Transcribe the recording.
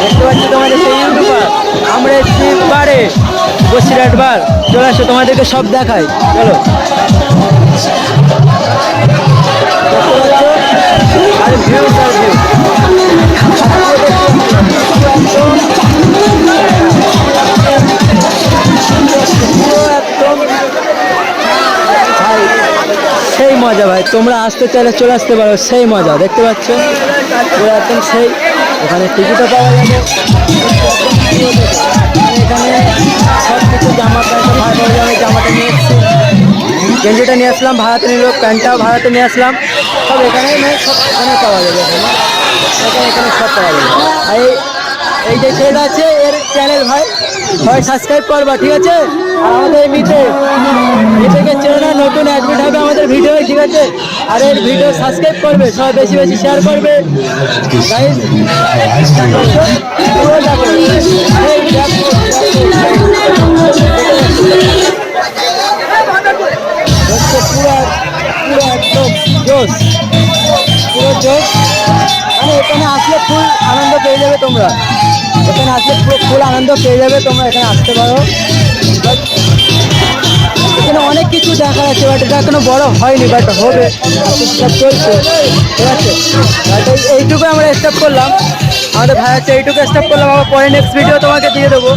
দেখতে পাচ্ছি তোমাদের সেই ইউটিউবার আমরা এসছি বারে বসিরহাট বার। চলে আসো, তোমাদেরকে সব দেখাই, চলো। দেখতে পাচ্ছ আর ভিউ আর ভিউ একদম ভাই, সেই মজা ভাই। তোমরা আসতে চাইলে চলে আসতে পারো, সেই মজা। দেখতে পাচ্ছ পুরো একদম সেই। এখানে টিকিটও পাওয়া যাবে, এখানে সব কিছু জামা প্যান্ট ভাই পাওয়া যাবে। জামাটা নিয়ে এসছি, গেঞ্জিটা নিয়ে আসলাম, ভাড়াতে নিল, প্যান্টটাও ভাড়াতে নিয়ে আসলাম। সব এখানে সব এখানে পাওয়া যাবে। এখানে সব পাওয়া যাবে। আর এই যে ছেলেটা আছে এর চ্যানেল ভাই সবাই সাবস্ক্রাইব করবা, ঠিক আছে? আর আমাদের মিতেকে চেনো না, নতুন অ্যাডমিট হবে আমাদের ভিডিও, ঠিক আছে? আর এর ভিডিও সাবস্ক্রাইব করবে, সবাই বেশি বেশি শেয়ার করবে গাইস। পুরো দেখো, এই দেখো, পুরো পুরো একদম জোশ, পুরো জোশ। মানে এখানে আসলে ফুল আনন্দ পেয়ে যাবে তোমরা। এখানে আসলে পুরো ফুল আনন্দ পেয়ে যাবে তোমরা, এখানে আসতে পারো। এখানে অনেক কিছু দেখার আছে, বাট এটা এখনো বড় হয়নি, বাট হবে, সব চলছে, ঠিক আছে? বাট এইটুকু আমরা স্টপ করলাম, আমাদের ভাই হচ্ছে এইটুকু স্টপ করলাম। আবার পরে নেক্সট ভিডিও তোমাকে দিয়ে দেবো।